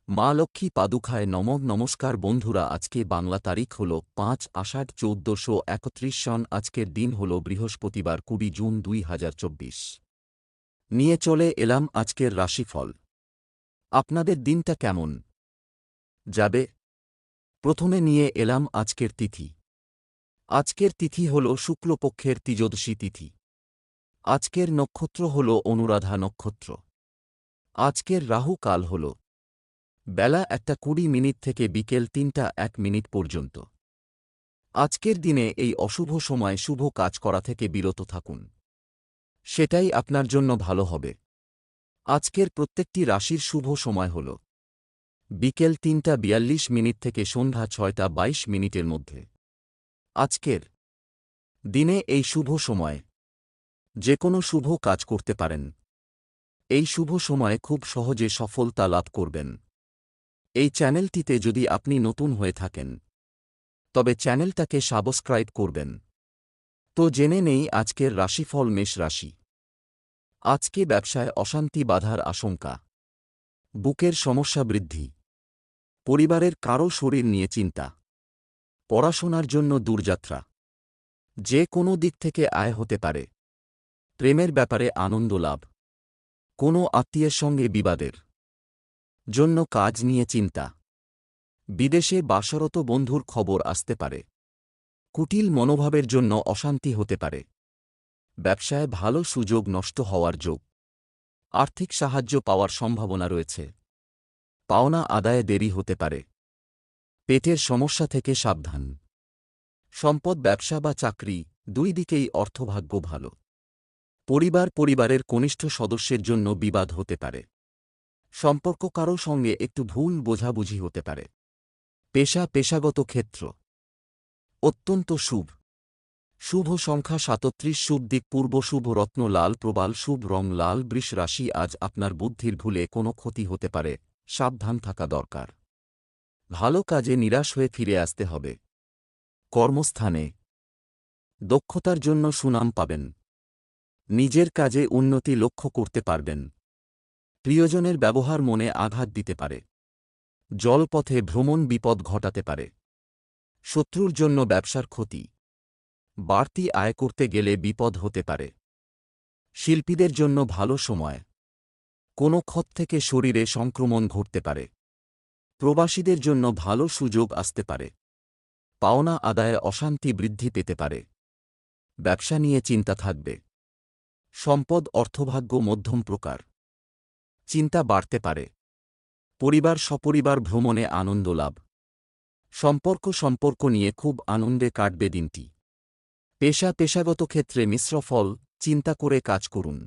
মা লক্ষ্মী পাদুকায় নমস্কার বন্ধুরা, আজকে বাংলা তারিখ হল ৫ আষাঢ় ১৪৩১ সন। আজকের দিন হল বৃহস্পতিবার ২০ জুন ২০২৪। নিয়ে চলে এলাম আজকের রাশিফল। আপনাদের দিনটা কেমন যাবে? প্রথমে নিয়ে এলাম আজকের তিথি। আজকের তিথি হল শুক্লপক্ষের ত্রিযোদশী তিথি। আজকের নক্ষত্র হল অনুরাধা নক্ষত্র। আজকের রাহু কাল হল বেলা ১:২০ থেকে বিকেল ৩:০১ পর্যন্ত। আজকের দিনে এই অশুভ সময় শুভ কাজ করা থেকে বিরত থাকুন, সেটাই আপনার জন্য ভালো হবে। আজকের প্রত্যেকটি রাশির শুভ সময় হল বিকেল ৩:৪২ থেকে সন্ধ্যা ৬:২২ মধ্যে। আজকের দিনে এই শুভ সময় যে কোনো শুভ কাজ করতে পারেন। এই শুভ সময়ে খুব সহজে সফলতা লাভ করবেন। এই চ্যানেলটিতে যদি আপনি নতুন হয়ে থাকেন তবে চ্যানেলটাকে সাবস্ক্রাইব করবেন। তো জেনে নেই আজকের রাশিফল। মেষ রাশি। আজকে ব্যবসায় অশান্তি বাধার আশঙ্কা, বুকের সমস্যা বৃদ্ধি, পরিবারের কারো শরীর নিয়ে চিন্তা, পড়াশোনার জন্য দূরযাত্রা, যে কোনো দিক থেকে আয় হতে পারে, প্রেমের ব্যাপারে আনন্দ লাভ, কোনো আত্মীয়ের সঙ্গে বিবাদের জন্য কাজ নিয়ে চিন্তা, বিদেশে বাসরত বন্ধুর খবর আসতে পারে, কুটিল মনোভাবের জন্য অশান্তি হতে পারে, ব্যবসায় ভালো সুযোগ নষ্ট হওয়ার যোগ, আর্থিক সাহায্য পাওয়ার সম্ভাবনা রয়েছে, পাওনা আদায়ে দেরি হতে পারে, পেটের সমস্যা থেকে সাবধান, সম্পদ ব্যবসা বা চাকরি দুই দিকেই অর্থভাগ্য ভালো, পরিবারের কনিষ্ঠ সদস্যের জন্য বিবাদ হতে পারে, সম্পর্ক কারও সঙ্গে একটু ভুল বোঝাবুঝি হতে পারে। পেশাগত ক্ষেত্র অত্যন্ত শুভ। শুভ সংখ্যা ৩৭, শুভ দিক পূর্ব, শুভ রত্ন লাল, প্রবাল, শুভ রং লাল। বৃষ রাশি। আজ আপনার বুদ্ধির ভুলে কোনো ক্ষতি হতে পারে, সাবধান থাকা দরকার। ভালো কাজে নিরাশ হয়ে ফিরে আসতে হবে। কর্মস্থানে দক্ষতার জন্য সুনাম পাবেন, নিজের কাজে উন্নতি লক্ষ্য করতে পারবেন। প্রিয়জনের ব্যবহার মনে আঘাত দিতে পারে, জলপথে ভ্রমণ বিপদ ঘটাতে পারে, শত্রুর জন্য ব্যবসার ক্ষতি, বাড়তি আয় করতে গেলে বিপদ হতে পারে। শিল্পীদের জন্য ভালো সময়, কোনো ক্ষত থেকে শরীরে সংক্রমণ ঘটতে পারে। প্রবাসীদের জন্য ভালো সুযোগ আসতে পারে, পাওনা আদায়ে অশান্তি বৃদ্ধি পেতে পারে। ব্যবসা নিয়ে চিন্তা থাকবে, সম্পদ অর্থভাগ্য মধ্যম প্রকার, চিন্তা বাড়তে পারে। পরিবার সপরিবার ভ্রমণে আনন্দ লাভ, সম্পর্ক নিয়ে খুব আনন্দে কাটবে দিনটি। পেশাগত ক্ষেত্রে মিশ্র ফল, চিন্তা করে কাজ করুন।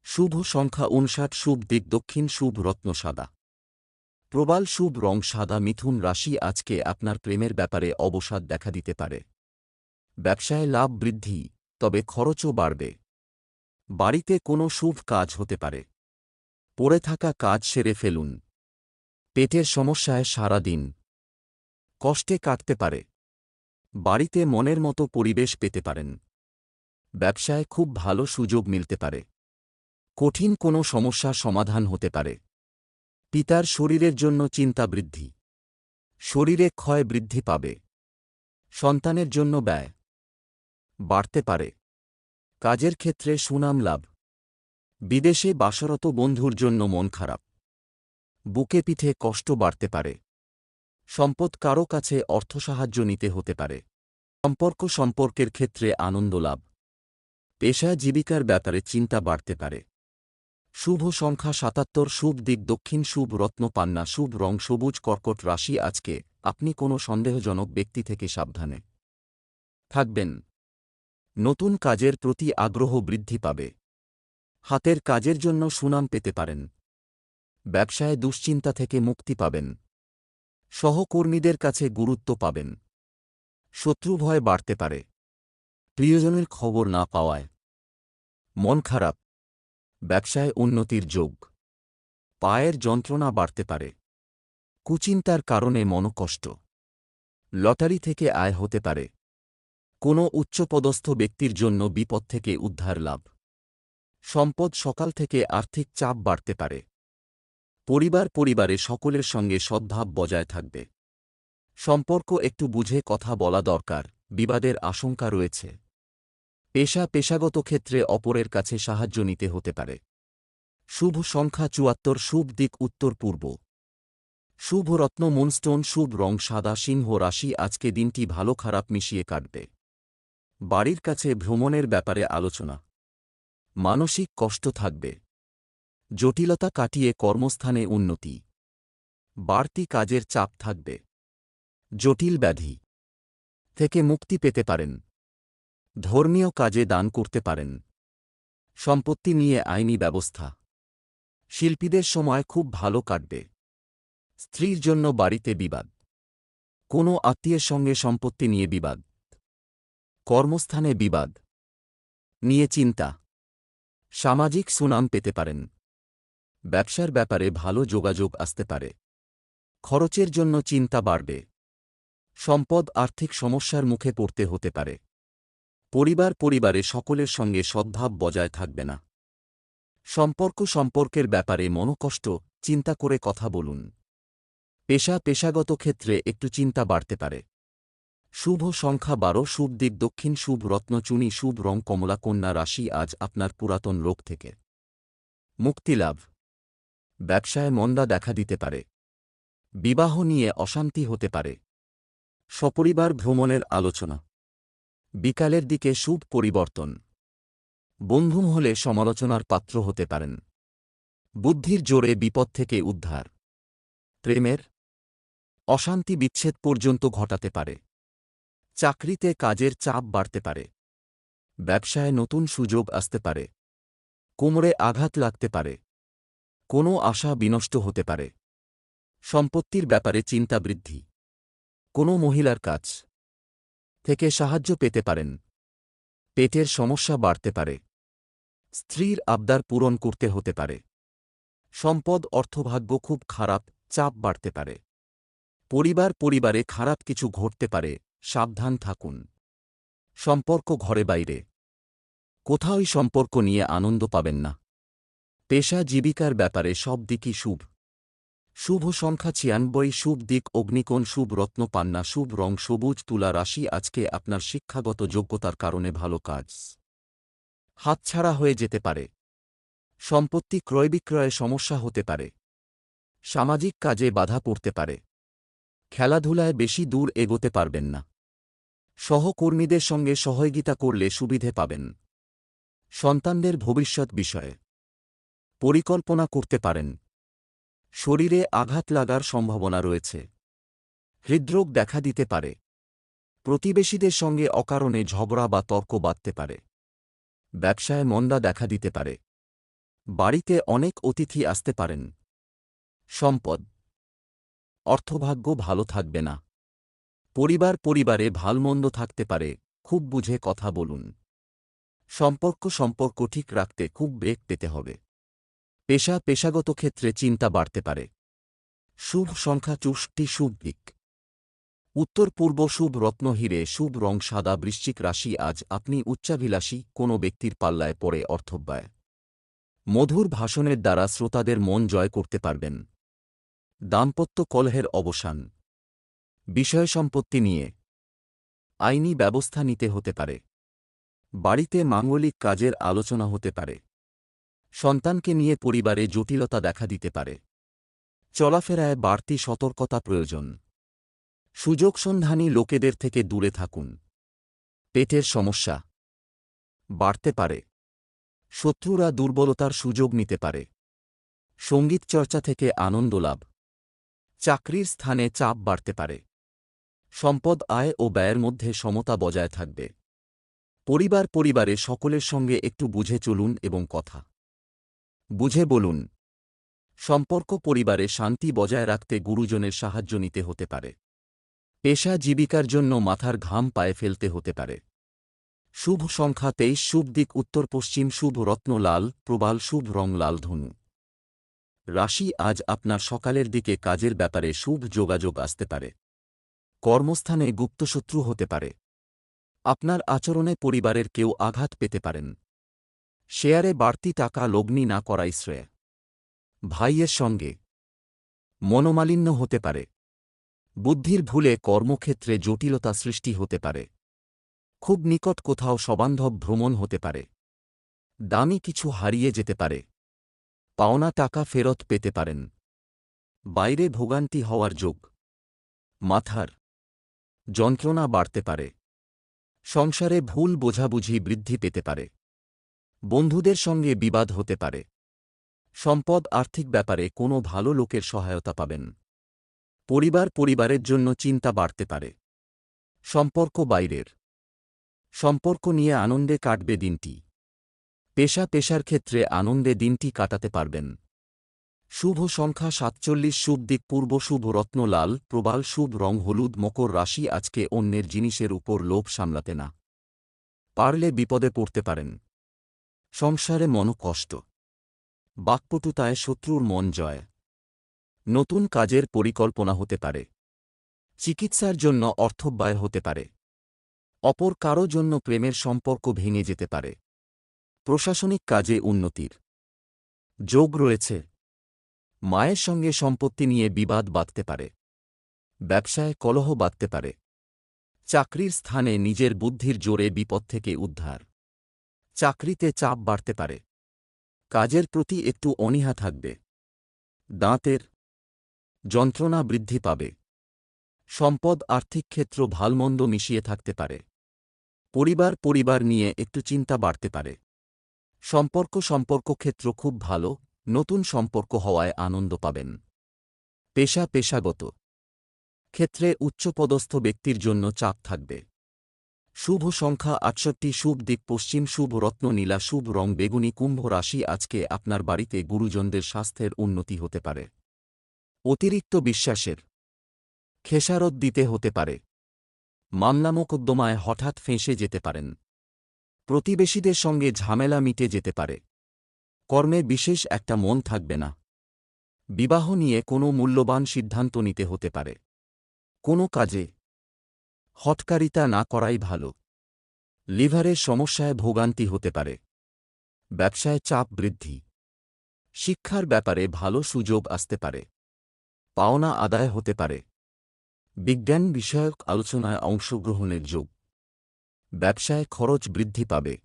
শুভ সংখ্যা ৫৯, শুভ দিক দক্ষিণ, শুভ রত্ন সাদা, প্রবাল, শুভ রং সাদা। মিথুন রাশি। আজকে আপনার প্রেমের ব্যাপারে অবসাদ দেখা দিতে পারে। ব্যবসায় লাভ বৃদ্ধি, তবে খরচও বাড়বে। বাড়িতে কোনো শুভ কাজ হতে পারে, পড়ে থাকা কাজ সেরে ফেলুন। পেটের সমস্যায় সারা দিন কষ্টে কাটতে পারে। বাড়িতে মনের মতো পরিবেশ পেতে পারেন। ব্যবসায় খুব ভালো সুযোগ মিলতে পারে, কঠিন কোনো সমস্যা সমাধান হতে পারে। পিতার শরীরের জন্য চিন্তা বৃদ্ধি, শরীরে ক্ষয় বৃদ্ধি পাবে। সন্তানের জন্য ব্যয় বাড়তে পারে। কাজের ক্ষেত্রে সুনাম লাভ, বিদেশে বাসরত বন্ধুর জন্য মন খারাপ, বুকে পিঠে কষ্ট বাড়তে পারে। সম্পদ কারো কাছে অর্থসাহায্য নিতে হতে পারে। সম্পর্কের ক্ষেত্রে আনন্দ লাভ, পেশা জীবিকার ব্যাপারে চিন্তা বাড়তে পারে। শুভ সংখ্যা ৭৭, শুভ দিক দক্ষিণ, শুভ রত্ন পান্না, শুভ রং সবুজ। কর্কট রাশি। আজকে আপনি কোনো সন্দেহজনক ব্যক্তি থেকে সাবধানে থাকবেন। নতুন কাজের প্রতি আগ্রহ বৃদ্ধি পাবে। হাতের কাজের জন্য সুনাম পেতে পারেন। ব্যবসায় দুশ্চিন্তা থেকে মুক্তি পাবেন। সহকর্মীদের কাছে গুরুত্ব পাবেন। শত্রু ভয় বাড়তে পারে। প্রিয়জনের খবর না পাওয়ায় মন খারাপ। ব্যবসায় উন্নতির যোগ, পায়ের যন্ত্রণা বাড়তে পারে। কুচিন্তার কারণে মনকষ্ট। লটারি থেকে আয় হতে পারে। কোনো উচ্চপদস্থ ব্যক্তির জন্য বিপদ থেকে উদ্ধার লাভ। সম্পদ সকাল থেকে আর্থিক চাপ বাড়তে পারে। পরিবারে সকলের সঙ্গে সদ্ভাব বজায় থাকবে। সম্পর্ক একটু বুঝে কথা বলা দরকার, বিবাদের আশঙ্কা রয়েছে। পেশাগত ক্ষেত্রে অপরের কাছে সাহায্য নিতে হতে পারে। শুভ সংখ্যা ৭৪, শুভ দিক উত্তর পূর্ব। শুভ রত্ন মুনস্টোন, শুভ রং সাদা। সিংহ রাশি, আজকে দিনটি ভালো খারাপ মিশিয়ে কাটবে। বাড়ির কাছে ভ্রমণের ব্যাপারে আলোচনা। মানসিক কষ্ট থাকবে। জটিলতা কাটিয়ে কর্মস্থানে উন্নতি। বাড়তি কাজের চাপ থাকবে। জটিল ব্যাধি থেকে মুক্তি পেতে পারেন। ধর্মীয় কাজে দান করতে পারেন। সম্পত্তি নিয়ে আইনি ব্যবস্থা। শিল্পীদের সময় খুব ভালো কাটবে। স্ত্রীর জন্য বাড়িতে বিবাদ। কোনো আত্মীয়ের সঙ্গে সম্পত্তি নিয়ে বিবাদ। কর্মস্থানে বিবাদ নিয়ে চিন্তা। সামাজিক সুনাম পেতে পারেন। ব্যবসার ব্যাপারে ভালো যোগাযোগ আসতে পারে। খরচের জন্য চিন্তা বাড়বে। সম্পদ আর্থিক সমস্যার মুখে পড়তে হতে পারে। পরিবারে সকলের সঙ্গে সদ্ভাব বজায় থাকবে না। সম্পর্কের ব্যাপারে মনোকষ্ট, চিন্তা করে কথা বলুন। পেশাগত ক্ষেত্রে একটু চিন্তা বাড়তে পারে। শুভ সংখ্যা ১২, শুভ দিক দক্ষিণ, শুভ রত্ন চুনি, শুভ রং কমলা। কন্যা রাশি, আজ আপনার পুরাতন রোগ থেকে মুক্তিলাভ। ব্যবসায় মন্দা দেখা দিতে পারে। বিবাহ নিয়ে অশান্তি হতে পারে। সপরিবার ভ্রমণের আলোচনা। বিকালের দিকে শুভ পরিবর্তন। বন্ধু হলে সমালোচনার পাত্র হতে পারেন। বুদ্ধির জোরে বিপদ থেকে উদ্ধার। প্রেমের অশান্তি বিচ্ছেদ পর্যন্ত ঘটাতে পারে। চাকরিতে কাজের চাপ বাড়তে পারে। ব্যবসায় নতুন সুযোগ আসতে পারে। কোমরে আঘাত লাগতে পারে। কোনো আশা বিনষ্ট হতে পারে। সম্পত্তির ব্যাপারে চিন্তা বৃদ্ধি। কোনো মহিলার কাছ থেকে সাহায্য পেতে পারেন। পেটের সমস্যা বাড়তে পারে। স্ত্রীর আবদার পূরণ করতে হতে পারে। সম্পদ অর্থভাগ্য খুব খারাপ, চাপ বাড়তে পারে। পরিবারে খারাপ কিছু ঘটতে পারে, সাবধান থাকুন। সম্পর্ক ঘরে বাইরে কোথাওই সম্পর্ক নিয়ে আনন্দ পাবেন না। পেশা জীবিকার ব্যাপারে সব দিকই শুভ। শুভ সংখ্যা ৯৬, শুভ দিক অগ্নিকোণ, শুভ রত্ন পান্না, শুভ রং সবুজ। তুলা রাশি, আজকে আপনার শিক্ষাগত যোগ্যতার কারণে ভালো কাজ হাতছাড়া হয়ে যেতে পারে। সম্পত্তি ক্রয় বিক্রয়ে সমস্যা হতে পারে। সামাজিক কাজে বাধা পড়তে পারে। খেলাধুলায় বেশি দূর এগোতে পারবেন না। সহকর্মীদের সঙ্গে সহযোগিতা করলে সুবিধে পাবেন। সন্তানদের ভবিষ্যৎ বিষয়ে পরিকল্পনা করতে পারেন। শরীরে আঘাত লাগার সম্ভাবনা রয়েছে। হৃদরোগ দেখা দিতে পারে। প্রতিবেশীদের সঙ্গে অকারণে ঝগড়া বা তর্ক বাধতে পারে। ব্যবসায় মন্দা দেখা দিতে পারে। বাড়িতে অনেক অতিথি আসতে পারেন। সম্পদ অর্থভাগ্য ভালো থাকবে না। পরিবারে ভালমন্দ থাকতে পারে, খুব বুঝে কথা বলুন। সম্পর্ক ঠিক রাখতে খুব ব্রেক পেতে হবে। পেশাগত ক্ষেত্রে চিন্তা বাড়তে পারে। শুভ সংখ্যা ৬৪, শুভ দিক উত্তর পূর্ব, শুভ রত্ন হিরে, শুভ রং সাদা। বৃশ্চিক রাশি, আজ আপনি উচ্চাভিলাষী কোনো ব্যক্তির পাল্লায় পড়ে অর্থব্যয়। মধুর ভাষণের দ্বারা শ্রোতাদের মন জয় করতে পারবেন। দাম্পত্য কলহের অবসান। বিষয় সম্পত্তি নিয়ে আইনি ব্যবস্থা নিতে হতে পারে। বাড়িতে মাঙ্গলিক কাজের আলোচনা হতে পারে। সন্তানকে নিয়ে পরিবারে জটিলতা দেখা দিতে পারে। চলাফেরায় বাড়তি সতর্কতা প্রয়োজন। সুযোগ সন্ধানী লোকেদের থেকে দূরে থাকুন। পেটের সমস্যা বাড়তে পারে। শত্রুরা দুর্বলতার সুযোগ নিতে পারে। সঙ্গীত চর্চা থেকে আনন্দ লাভ। চাকরির স্থানে চাপ বাড়তে পারে। সম্পদ আয় ও ব্যয়ের মধ্যে সমতা বজায় থাকবে। পরিবারে সকলের সঙ্গে একটু বুঝে চলুন এবং কথা বুঝে বলুন। সম্পর্ক পরিবারে শান্তি বজায় রাখতে গুরুজনের সাহায্য নিতে হতে পারে। পেশা জীবিকার জন্য মাথার ঘাম পায়ে ফেলতে হতে পারে। শুভ সংখ্যা ২৩, শুভ দিক উত্তর পশ্চিম, শুভ রত্ন লাল প্রবাল, শুভ রং লাল ধনু রাশি, আজ আপনার সকালের দিকে কাজের ব্যাপারে শুভ যোগাযোগ আসতে পারে। কর্মস্থানে গুপ্তশত্রু হতে পারে। আপনার আচরণে পরিবারের কেউ আঘাত পেতে পারেন। শেয়ারে বাড়তি টাকা লগ্নি না করাই শ্রেয়। ভাইয়ের সঙ্গে মনোমালিন্য হতে পারে। বুদ্ধির ভুলে কর্মক্ষেত্রে জটিলতা সৃষ্টি হতে পারে। খুব নিকট কোথাও সবান্ধব ভ্রমণ হতে পারে। দামি কিছু হারিয়ে যেতে পারে। পাওনা টাকা ফেরত পেতে পারেন। বাইরে ভোগান্তি হওয়ার যোগ। মাথার যন্ত্রণা বাড়তে পারে। সংসারে ভুল বোঝাবুঝি বৃদ্ধি পেতে পারে। বন্ধুদের সঙ্গে বিবাদ হতে পারে। সম্পদ আর্থিক ব্যাপারে কোনো ভালো লোকের সহায়তা পাবেন। পরিবারের জন্য চিন্তা বাড়তে পারে। সম্পর্ক বাইরের সম্পর্ক নিয়ে আনন্দে কাটবে দিনটি। পেশার ক্ষেত্রে আনন্দে দিনটি কাটাতে পারবেন। শুভ সংখ্যা ৪৭, শুভ দিক পূর্ব, শুভ রত্ন লাল, প্রবাল, শুভ রং হলুদ। মকর রাশি, আজকে অন্যের জিনিসের উপর লোভ সামলাতে না পারলে বিপদে পড়তে পারেন। সংসারে মনোকষ্ট। বাক্পটুতায় শত্রুর মন জয়। নতুন কাজের পরিকল্পনা হতে পারে। চিকিৎসার জন্য অর্থব্যয় হতে পারে। অপর কারো জন্য প্রেমের সম্পর্ক ভেঙে যেতে পারে। প্রশাসনিক কাজে উন্নতির যোগ রয়েছে। মায়ের সঙ্গে সম্পত্তি নিয়ে বিবাদ বাধতে পারে। ব্যবসায় কলহ বাধতে পারে। চাকরির স্থানে নিজের বুদ্ধির জোরে বিপদ থেকে উদ্ধার। চাকরিতে চাপ বাড়তে পারে। কাজের প্রতি একটু অনীহা থাকবে। দাঁতের যন্ত্রণা বৃদ্ধি পাবে। সম্পদ আর্থিক ক্ষেত্র ভালমন্দ মিশিয়ে থাকতে পারে। পরিবার নিয়ে একটু চিন্তা বাড়তে পারে। সম্পর্ক ক্ষেত্র খুব ভালো। নতুন সম্পর্ক হওয়ায় আনন্দ পাবেন। পেশাগত ক্ষেত্রে উচ্চপদস্থ ব্যক্তির জন্য চাপ থাকবে। শুভ সংখ্যা ৬৮, শুভ দিক পশ্চিম, শুভ রত্ন নীলা, শুভ রং বেগুনি। কুম্ভ রাশি, আজকে আপনার বাড়িতে গুরুজনদের স্বাস্থ্যের উন্নতি হতে পারে। অতিরিক্ত বিশ্বাসের খেসারত দিতে হতে পারে। মামলা মোকদ্দমায় হঠাৎ ফেঁসে যেতে পারেন। প্রতিবেশীদের সঙ্গে ঝামেলা মিটে যেতে পারে। কর্মে বিশেষ একটা মন থাকবে না। বিবাহ নিয়ে কোনো মূল্যবান সিদ্ধান্ত নিতে হতে পারে। কোনো কাজে হঠকারিতা না করাই ভালো। লিভারের সমস্যায় ভোগান্তি হতে পারে। ব্যবসায় চাপ বৃদ্ধি। শিক্ষার ব্যাপারে ভালো সুযোগ আসতে পারে। পাওনা আদায় হতে পারে। বিজ্ঞান বিষয়ক আলোচনায় অংশগ্রহণের যোগ। ব্যবসায় খরচ বৃদ্ধি পাবে।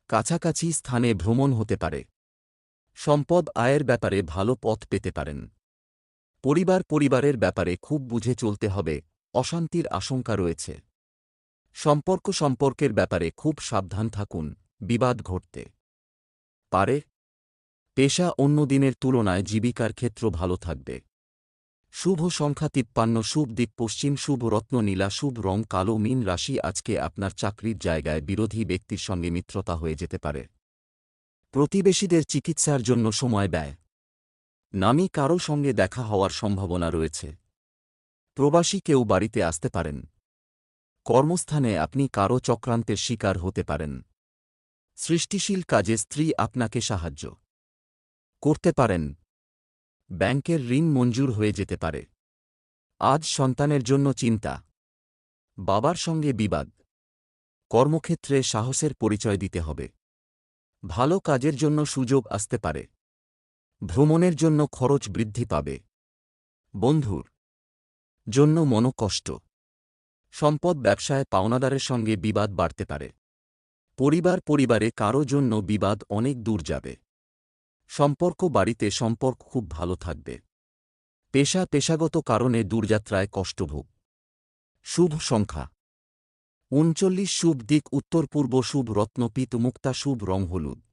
কাছাকাছি স্থানে ভ্রমণ হতে পারে। সম্পদ আয়ের ব্যাপারে ভালো পথ পেতে পারেন। পরিবারের ব্যাপারে খুব বুঝে চলতে হবে। অশান্তির আশঙ্কা রয়েছে। সম্পর্কের ব্যাপারে খুব সাবধান থাকুন। বিবাদ ঘটতে পারে। পেশা অন্য দিনের তুলনায় জীবিকার ক্ষেত্র ভালো থাকবে। শুভ সংখ্যা ৫৩, শুভ দিক পশ্চিম, শুভ রত্ন নীলা, শুভ রং কালো। মীন রাশি, আজকে আপনার চাকরির জায়গায় বিরোধী ব্যক্তির সঙ্গে মিত্রতা হয়ে যেতে পারে। প্রতিবেশীদের চিকিৎসার জন্য সময় ব্যয়। নামী কারো সঙ্গে দেখা হওয়ার সম্ভাবনা রয়েছে। প্রবাসী কেউ বাড়িতে আসতে পারেন। কর্মস্থানে আপনি কারো চক্রান্তের শিকার হতে পারেন। সৃষ্টিশীল কাজে স্ত্রী আপনাকে সাহায্য করতে পারেন। ব্যাংকের ঋণ মঞ্জুর হয়ে যেতে পারে। আজ সন্তানের জন্য চিন্তা। বাবার সঙ্গে বিবাদ। কর্মক্ষেত্রে সাহসের পরিচয় দিতে হবে। ভালো কাজের জন্য সুযোগ আসতে পারে। ভ্রমণের জন্য খরচ বৃদ্ধি পাবে। বন্ধুর জন্য মনোকষ্ট। সম্পদ ব্যবসায় পাওনাদারের সঙ্গে বিবাদ বাড়তে পারে। পরিবারে কারো জন্য বিবাদ অনেক দূর যাবে। সম্পর্ক বাড়িতে সম্পর্ক খুব ভালো থাকবে। পেশাগত কারণে দূরযাত্রায় কষ্টভোগ। শুভ সংখ্যা ৩৯, শুভ দিক উত্তর পূর্ব, শুভ রত্ন পিত মুক্তা, শুভ রং হলুদ।